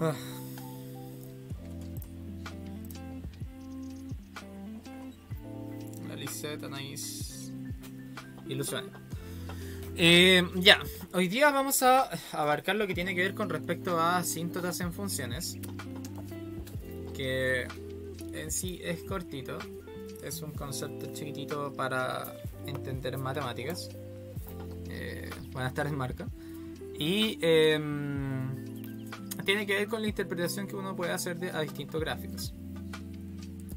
Ah. La Lisette, Anaís, Ilusión. Ya, hoy día vamos a abarcar lo que tiene que ver con respecto a asíntotas en funciones, que en sí es cortito, es un concepto chiquitito para entender matemáticas. Buenas tardes, Marca. Y tiene que ver con la interpretación que uno puede hacer a distintos gráficos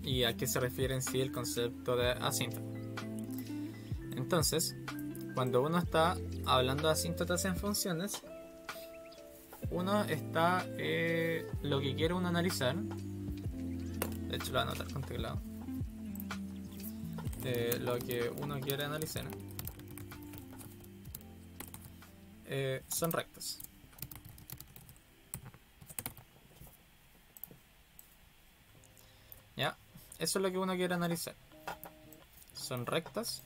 y a qué se refiere en sí el concepto de asíntota. Entonces, cuando uno está hablando de asíntotas en funciones, uno está lo que quiere uno analizar. De hecho, lo voy a anotar con teclado. Lo que uno quiere analizar son rectas. ¿Ya? Eso es lo que uno quiere analizar. Son rectas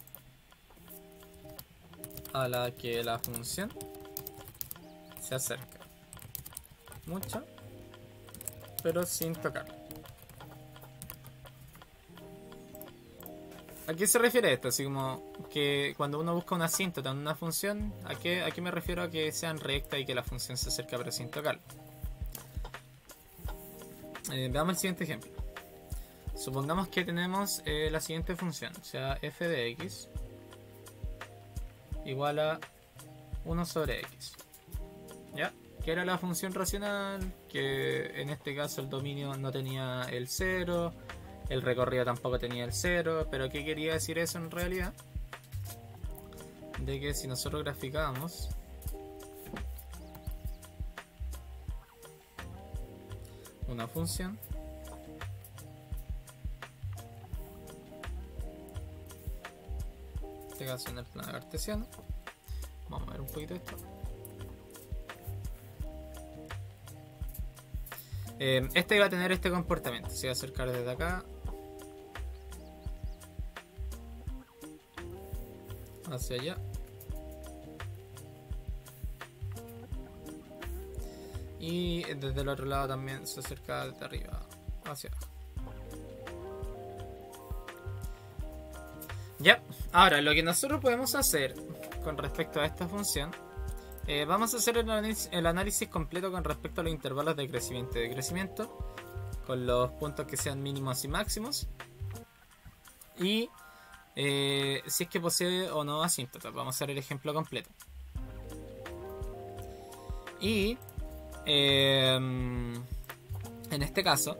a la que la función se acerca mucho, pero sin tocar. ¿A qué se refiere esto? Así como que cuando uno busca una asíntota en una función, ¿a qué me refiero? A que sean rectas y que la función se acerca pero sin tocar. Veamos el siguiente ejemplo. Supongamos que tenemos la siguiente función, o sea, f de x igual a 1 sobre x. ¿Ya? Que era la función racional, que en este caso el dominio no tenía el 0, el recorrido tampoco tenía el 0, pero ¿qué quería decir eso en realidad? De que si nosotros graficamos una función, en este caso en el plano cartesiano, vamos a ver un poquito esto. Este va a tener este comportamiento, se va a acercar desde acá hacia allá, y desde el otro lado también se acerca desde arriba hacia abajo. Ya, ahora lo que nosotros podemos hacer con respecto a esta función, vamos a hacer el análisis completo con respecto a los intervalos de crecimiento y decrecimiento, con los puntos que sean mínimos y máximos, y si es que posee o no asíntotas. Vamos a hacer el ejemplo completo. Y en este caso,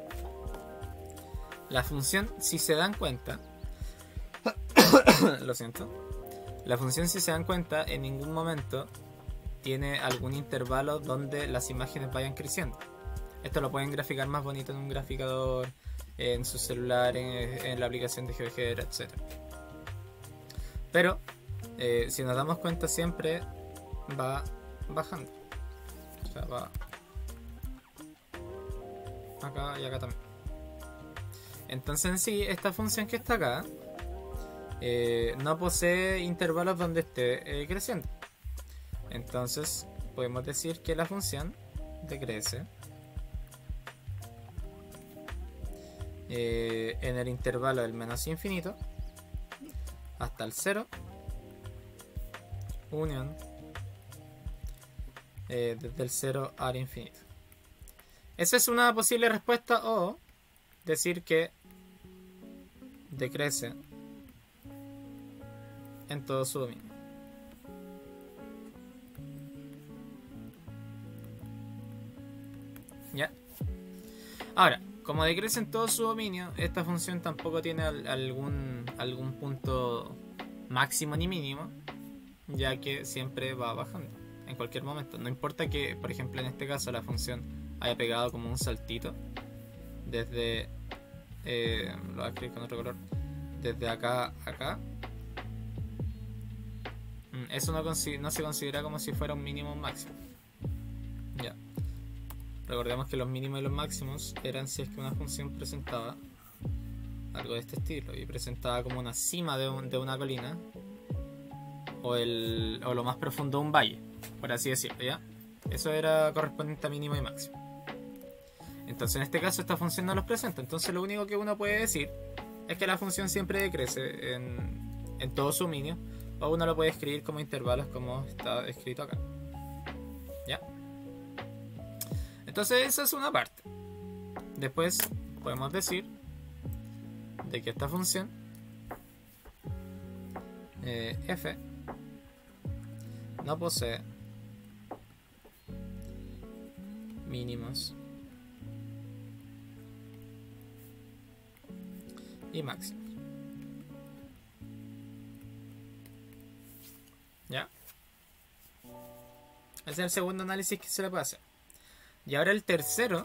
la función, si se dan cuenta, lo siento, la función, si se dan cuenta, en ningún momento tiene algún intervalo donde las imágenes vayan creciendo. Esto lo pueden graficar más bonito en un graficador, en su celular, en la aplicación de GeoGebra, etc. Pero si nos damos cuenta, siempre va bajando. O sea, va acá y acá también. Entonces en sí, esta función que está acá no posee intervalos donde esté creciendo. Entonces podemos decir que la función decrece en el intervalo del menos infinito hasta el 0, unión desde el 0 al infinito. Esa es una posible respuesta, o decir que decrece en todo su dominio. ¿Ya? Ahora, como decrece en todo su dominio, esta función tampoco tiene algún punto máximo ni mínimo, ya que siempre va bajando en cualquier momento. No importa que, por ejemplo, en este caso la función haya pegado como un saltito desde lo voy a escribir con otro color, desde acá a acá. Eso no se considera como si fuera un mínimo o un máximo. Ya. Recordemos que los mínimos y los máximos eran si es que una función presentaba algo de este estilo y presentaba como una cima de una colina o lo más profundo de un valle, por así decirlo, ¿ya? Eso era correspondiente a mínimo y máximo. Entonces en este caso esta función no los presenta. Entonces lo único que uno puede decir es que la función siempre decrece en todo su dominio. O uno lo puede escribir como intervalos como está escrito acá. ¿Ya? Entonces esa es una parte. Después podemos decir de que esta función f no posee mínimos y máximos. ¿Ya? Ese es el segundo análisis que se le puede hacer. Y ahora el tercero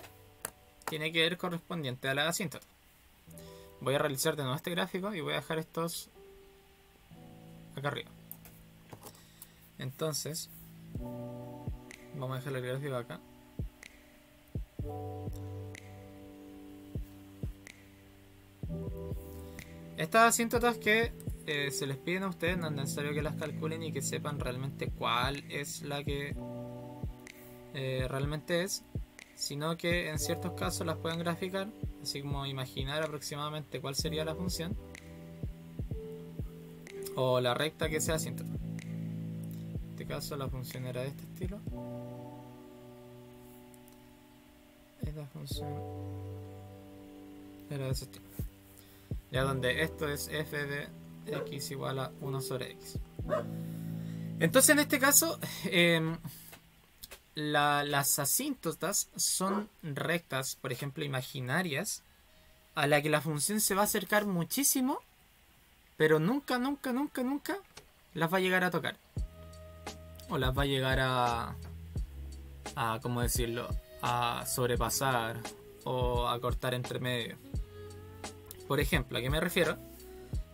tiene que ver correspondiente a la asíntota. Voy a realizar de nuevo este gráfico y voy a dejar estos acá arriba. Entonces, vamos a dejar el gráfico acá. Estas asíntotas que se les piden a ustedes no es necesario que las calculen y que sepan realmente cuál es la que realmente es, sino que en ciertos casos las pueden graficar, así como imaginar aproximadamente cuál sería la función o la recta que sea asíntota. En este caso la función era de este estilo. Esta función era de ese estilo. Ya donde esto es f de x igual a 1 sobre x. Entonces en este caso las asíntotas son rectas, por ejemplo, imaginarias, a la que la función se va a acercar muchísimo, pero nunca las va a llegar a tocar. O las va a llegar a ¿cómo decirlo? A sobrepasar o a cortar entre medio. Por ejemplo, ¿a qué me refiero?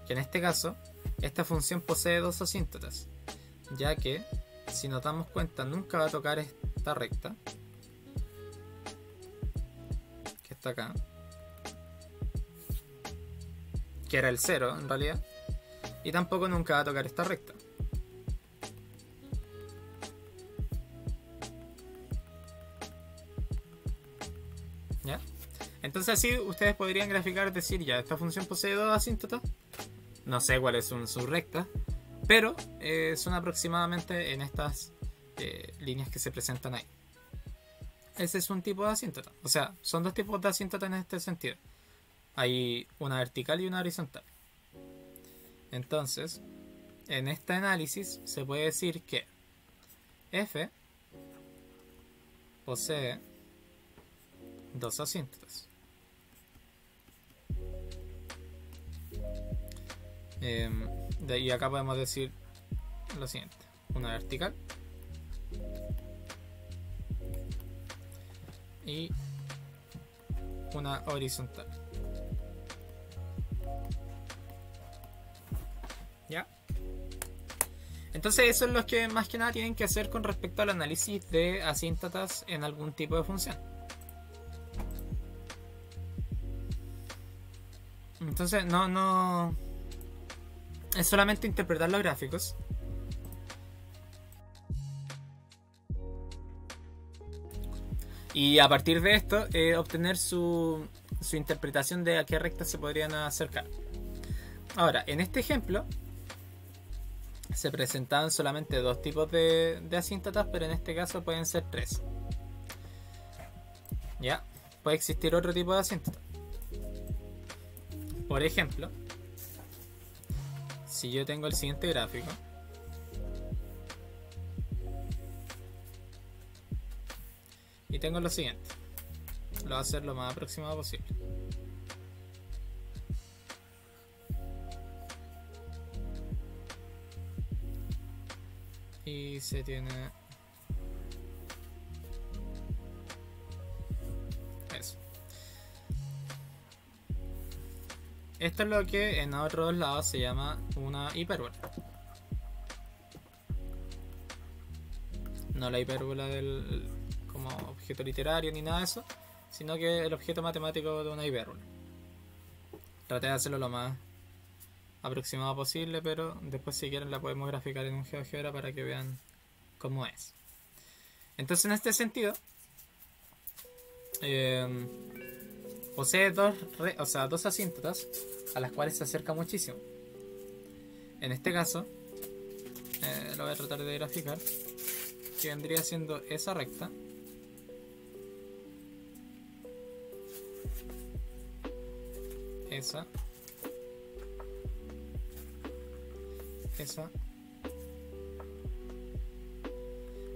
Que en este caso, esta función posee dos asíntotas, ya que, si nos damos cuenta, nunca va a tocar esta recta, que está acá, que era el 0 en realidad, y tampoco nunca va a tocar esta recta. ¿Ya? Entonces así ustedes podrían graficar, decir, ya, esta función posee dos asíntotas, no sé cuáles son sus rectas, pero son aproximadamente en estas líneas que se presentan ahí. Ese es un tipo de asíntota. O sea, son dos tipos de asíntota en este sentido. Hay una vertical y una horizontal. Entonces, en este análisis se puede decir que f posee dos asíntotas. Y acá podemos decir lo siguiente: una vertical y una horizontal. ¿Ya? Entonces eso es lo que más que nada tienen que hacer con respecto al análisis de asíntotas en algún tipo de función. Entonces no es solamente interpretar los gráficos. Y a partir de esto, obtener su interpretación de a qué rectas se podrían acercar. Ahora, en este ejemplo, se presentaban solamente dos tipos de asíntotas, pero en este caso pueden ser tres. ¿Ya? Puede existir otro tipo de asíntota. Por ejemplo, si yo tengo el siguiente gráfico, y tengo lo siguiente, lo voy a hacer lo más aproximado posible. Y se tiene eso. Esto es lo que en otros lados se llama una hipérbola. No la hipérbola del como objeto literario ni nada de eso, sino que el objeto matemático de una hipérbola. Traté de hacerlo lo más aproximado posible, pero después si quieren la podemos graficar en un GeoGebra para que vean cómo es. Entonces en este sentido, eh, posee dos asíntotas a las cuales se acerca muchísimo. En este caso, lo voy a tratar de graficar, que vendría siendo esa recta. Esa.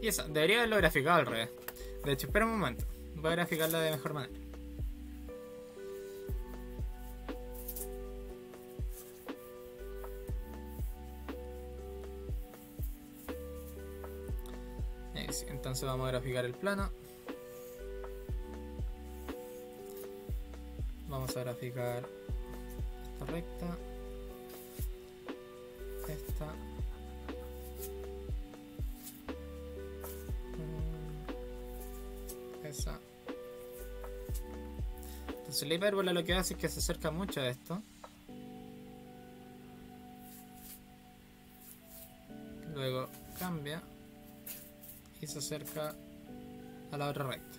Y esa. Debería haberlo graficado al revés. De hecho, espera un momento. Voy a graficarla de mejor manera. Sí, entonces vamos a graficar el plano. Vamos a graficar esta recta. Esta. Esa. Entonces la hipérbola lo que hace es que se acerca mucho a esto. Luego cambia y se acerca a la otra recta.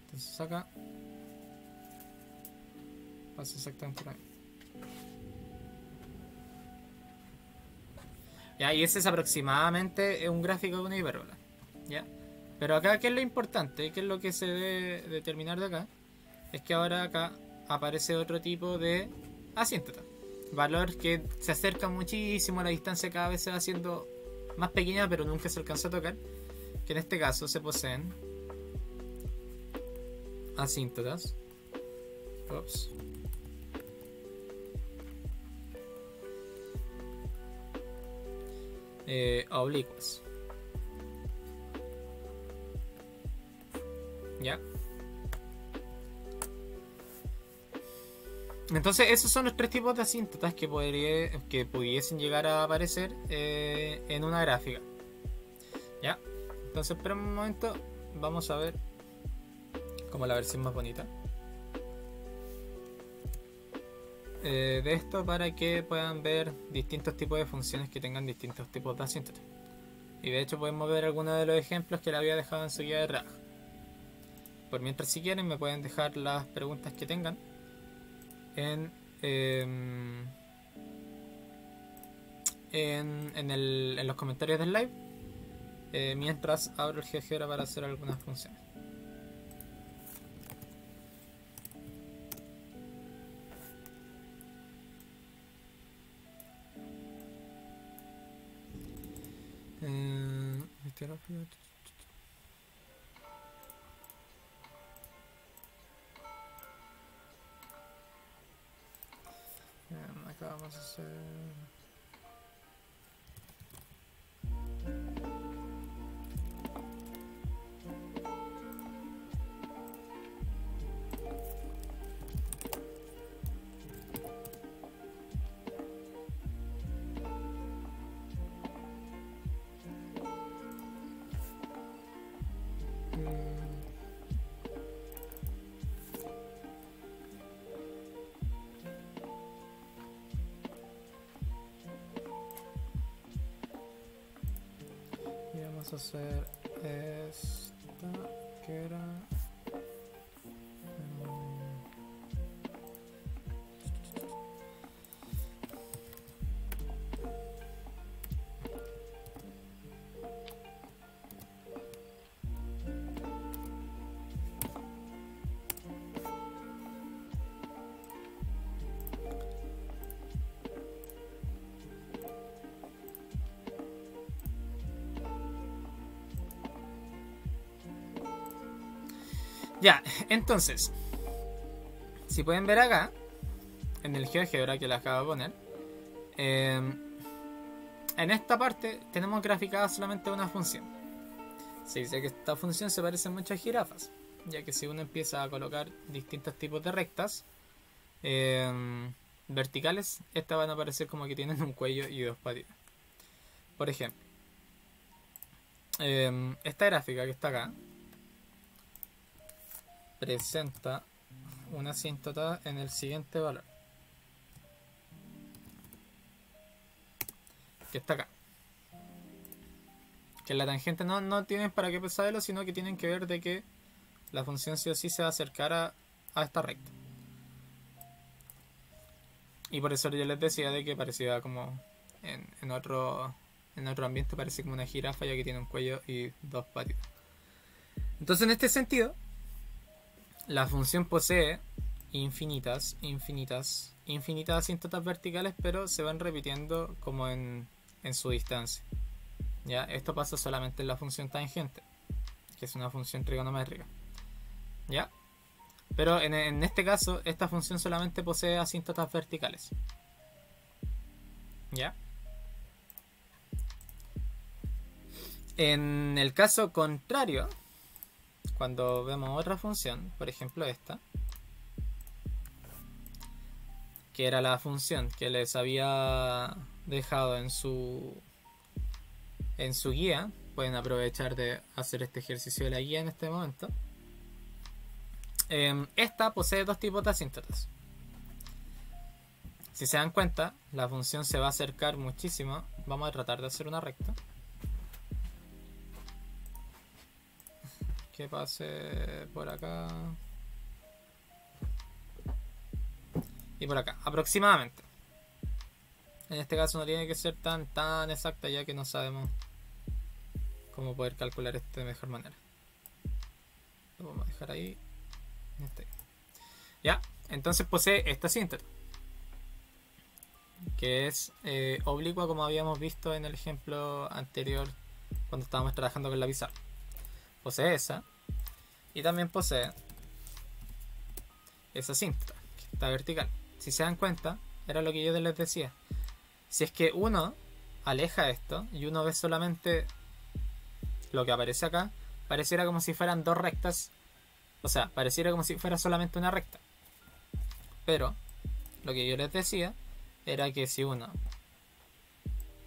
Entonces acá pasa exactamente lo mismo. Ya, y ese es aproximadamente un gráfico de una hipérbola. ¿Ya? Pero acá, ¿qué es lo importante? ¿Qué es lo que se debe determinar de acá? Es que ahora acá aparece otro tipo de asíntota. Valor que se acerca muchísimo, la distancia cada vez se va haciendo más pequeña, pero nunca se alcanza a tocar. Que en este caso se poseen asíntotas. Ups. Oblicuas. ¿Ya? Entonces esos son los tres tipos de asíntotas que pudiesen llegar a aparecer en una gráfica. ¿Ya? Entonces, espera un momento, vamos a ver como la versión más bonita de esto, para que puedan ver distintos tipos de funciones que tengan distintos tipos de asíntotas. Y de hecho podemos ver algunos de los ejemplos que le había dejado en su guía de trabajo. Por mientras, si quieren, me pueden dejar las preguntas que tengan en los comentarios del live, mientras abro el GeoGebra para hacer algunas funciones. Acá vamos a hacer... Vamos a hacer esta que era ya. Entonces, si pueden ver acá en el GeoGebra que les acabo de poner, en esta parte tenemos graficada solamente una función. Se dice que esta función se parece mucho a jirafas, ya que si uno empieza a colocar distintos tipos de rectas verticales, estas van a parecer como que tienen un cuello y dos patitas. Por ejemplo, esta gráfica que está acá presenta una asíntota en el siguiente valor, que está acá. Que la tangente no tienen para qué saberlo, sino que tienen que ver de que la función sí o sí se va a acercar a esta recta. Y por eso yo les decía de que parecía como en otro ambiente parece como una jirafa, ya que tiene un cuello y dos patitas. Entonces, en este sentido, la función posee infinitas asíntotas verticales, pero se van repitiendo como en su distancia. ¿Ya? Esto pasa solamente en la función tangente, que es una función trigonométrica. ¿Ya? Pero en este caso, esta función solamente posee asíntotas verticales. ¿Ya? En el caso contrario, cuando vemos otra función, por ejemplo esta, que era la función que les había dejado en su guía, pueden aprovechar de hacer este ejercicio de la guía en este momento. Esta posee dos tipos de asíntotas. Si se dan cuenta, la función se va a acercar muchísimo. Vamos a tratar de hacer una recta que pase por acá y por acá, aproximadamente. En este caso no tiene que ser tan exacta, ya que no sabemos cómo poder calcular esto de mejor manera. Lo vamos a dejar ahí. Ya, entonces posee esta asíntota, que es oblicua, como habíamos visto en el ejemplo anterior cuando estábamos trabajando con la pizarra. Posee esa, y también posee esa asíntota, que está vertical. Si se dan cuenta, era lo que yo les decía. Si es que uno aleja esto y uno ve solamente lo que aparece acá, pareciera como si fueran dos rectas. O sea, pareciera como si fuera solamente una recta. Pero lo que yo les decía era que si uno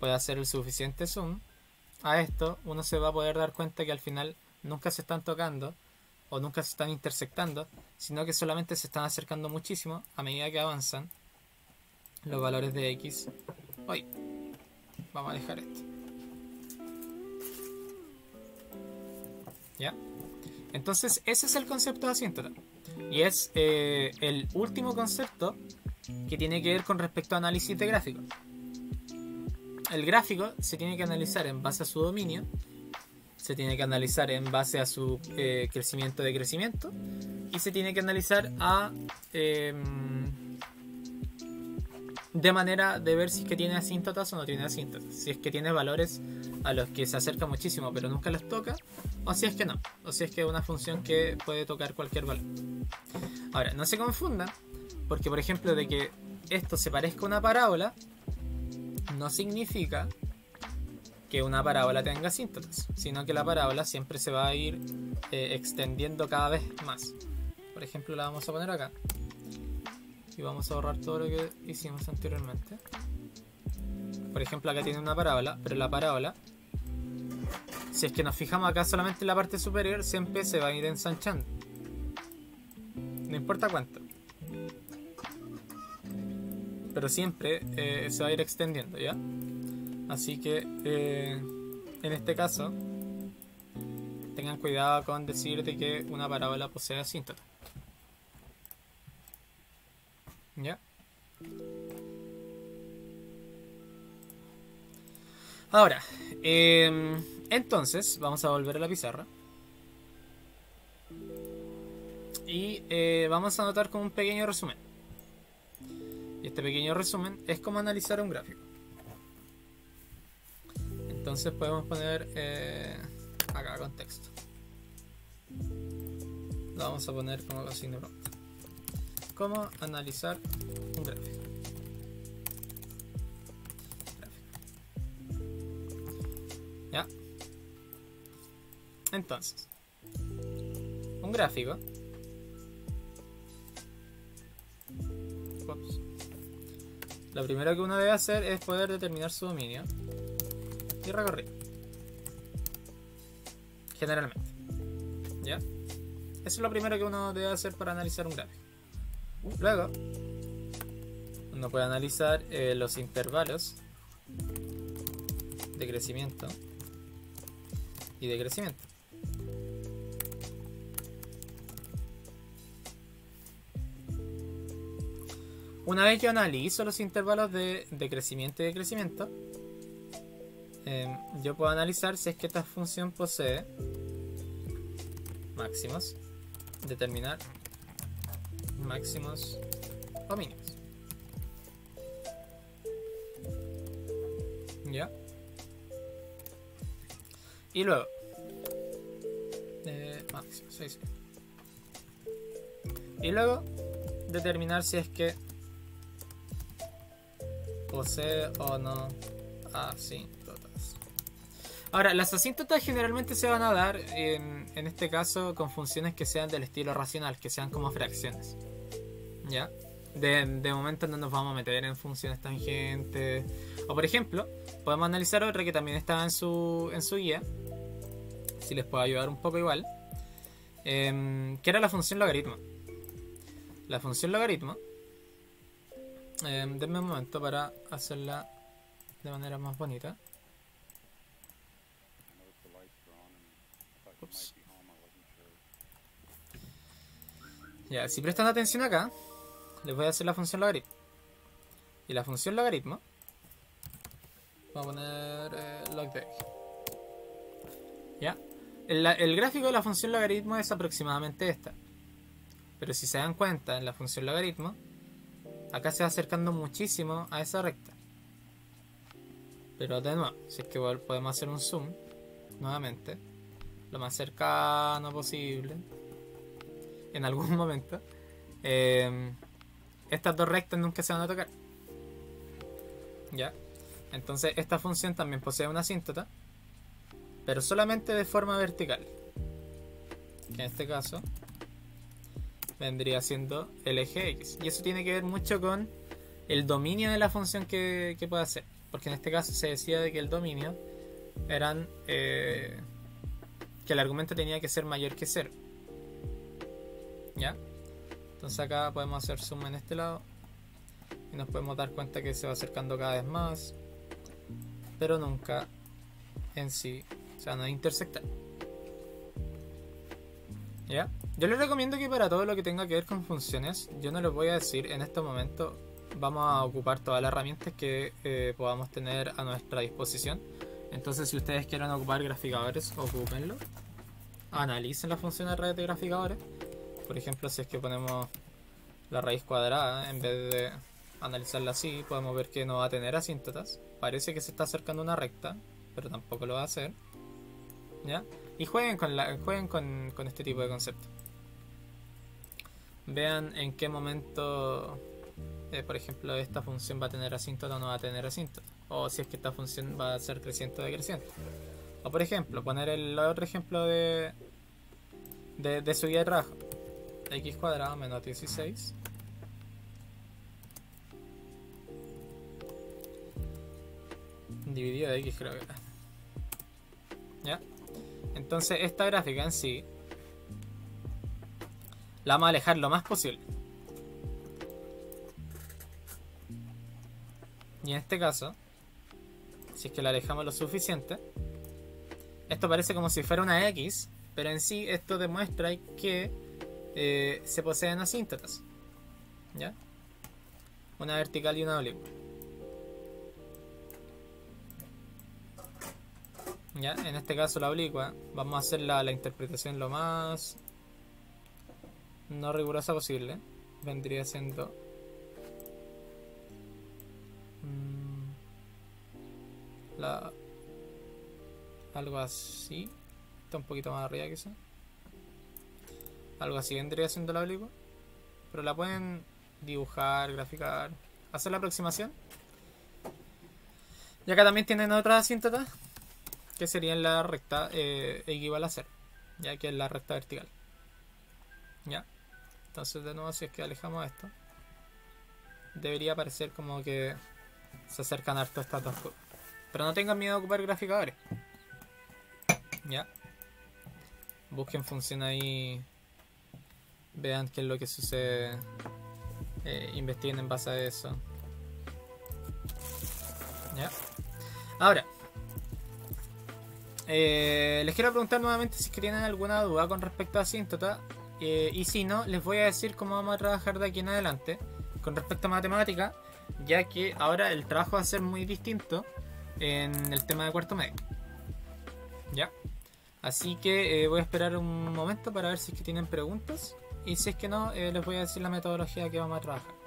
puede hacer el suficiente zoom a esto, uno se va a poder dar cuenta que al final nunca se están tocando o nunca se están intersectando, sino que solamente se están acercando muchísimo a medida que avanzan los valores de X. Hoy vamos a dejar esto. ¿Ya? Entonces ese es el concepto de asíntota. Y es el último concepto que tiene que ver con respecto a análisis de gráficos. El gráfico se tiene que analizar en base a su dominio, se tiene que analizar en base a su crecimiento de crecimiento, y se tiene que analizar de manera de ver si es que tiene asíntotas o no tiene asíntotas, si es que tiene valores a los que se acerca muchísimo pero nunca los toca, o si es que no, o si es que es una función que puede tocar cualquier valor. Ahora, no se confundan, porque por ejemplo de que esto se parezca a una parábola no significa que una parábola tenga asíntotas, sino que la parábola siempre se va a ir extendiendo cada vez más. Por ejemplo, la vamos a poner acá y vamos a borrar todo lo que hicimos anteriormente. Por ejemplo, acá tiene una parábola, pero la parábola, si es que nos fijamos acá solamente en la parte superior, siempre se va a ir ensanchando, no importa cuánto, pero siempre se va a ir extendiendo, ¿ya? Así que en este caso tengan cuidado con decir de que una parábola posee asíntota. ¿Ya? Ahora, entonces vamos a volver a la pizarra y vamos a anotar como un pequeño resumen. Y este pequeño resumen es como analizar un gráfico. Entonces podemos poner acá contexto. Lo vamos a poner como signo de pregunta. ¿Cómo analizar un gráfico? ¿Ya? Entonces, un gráfico. Ups. Lo primero que uno debe hacer es poder determinar su dominio y recorrido. Generalmente. ¿Ya? Eso es lo primero que uno debe hacer para analizar un gráfico. Luego, uno puede analizar los intervalos de crecimiento y de crecimiento. Una vez que analizo los intervalos de crecimiento y decrecimiento, yo puedo analizar si es que esta función posee máximos, determinar máximos o mínimos. ¿Ya? Y luego máximo, sí. Y luego determinar si es que posee o no asíntotas. Ahora, las asíntotas generalmente se van a dar en este caso con funciones que sean del estilo racional, que sean como fracciones. ¿Ya? De momento no nos vamos a meter en funciones tangentes. O por ejemplo, podemos analizar otra que también estaba en su guía, si les puedo ayudar un poco igual, que era la función logaritmo. La función logaritmo, denme un momento para hacerla de manera más bonita. Ups. Ya, si prestan atención acá, les voy a hacer la función logaritmo. Y la función logaritmo, vamos a poner log de x. ¿Ya? El gráfico de la función logaritmo es aproximadamente esta. Pero si se dan cuenta, en la función logaritmo, acá se va acercando muchísimo a esa recta. Pero de nuevo, si es que podemos hacer un zoom, nuevamente, lo más cercano posible, en algún momento, estas dos rectas nunca se van a tocar. ¿Ya? Entonces esta función también posee una asíntota, pero solamente de forma vertical, que en este caso vendría siendo el eje X. Y eso tiene que ver mucho con el dominio de la función que puede hacer, porque en este caso se decía de que el dominio eran que el argumento tenía que ser mayor que 0. ¿Ya? Entonces acá podemos hacer zoom en este lado y nos podemos dar cuenta que se va acercando cada vez más, pero nunca en sí, o sea, no intersectar. ¿Ya? Yo les recomiendo que para todo lo que tenga que ver con funciones, yo no les voy a decir en este momento, vamos a ocupar todas las herramientas que podamos tener a nuestra disposición. Entonces si ustedes quieren ocupar graficadores, ocúpenlo. Analicen las funciones de graficadores. Por ejemplo, si es que ponemos la raíz cuadrada, en vez de analizarla así, podemos ver que no va a tener asíntotas. Parece que se está acercando a una recta, pero tampoco lo va a hacer. ¿Ya? Y jueguen con este tipo de conceptos. Vean en qué momento, por ejemplo, esta función va a tener asíntota o no va a tener asíntota. O si es que esta función va a ser creciente o decreciente. O por ejemplo, poner el otro ejemplo de su guía de trabajo. X cuadrado menos 16 dividido de X, creo que era. ¿Ya? Entonces esta gráfica en sí la vamos a alejar lo más posible. Y en este caso, si es que la alejamos lo suficiente, esto parece como si fuera una X, pero en sí esto demuestra que se poseen asíntotas. ¿Ya? Una vertical y una oblicua. ¿Ya? En este caso la oblicua, vamos a hacer la interpretación lo más no rigurosa posible. Vendría siendo algo así. Está un poquito más arriba quizá. Algo así vendría siendo la oblicua. Pero la pueden dibujar, graficar, hacer la aproximación. Y acá también tienen otras asíntotas, que serían la recta igual a 0, ya que es la recta vertical. ¿Ya? Entonces de nuevo, si es que alejamos esto, debería parecer como que se acercan harto estas dos curvas. Pero no tengan miedo de ocupar graficadores. ¿Ya? Busquen función ahí, vean qué es lo que sucede, investiguen en base a eso. ¿Ya? Ahora, les quiero preguntar nuevamente si es que tienen alguna duda con respecto a asíntota, y si no, les voy a decir cómo vamos a trabajar de aquí en adelante con respecto a matemática, ya que ahora el trabajo va a ser muy distinto en el tema de cuarto medio. ¿Ya? Así que voy a esperar un momento para ver si es que tienen preguntas, y si es que no, les voy a decir la metodología que vamos a trabajar.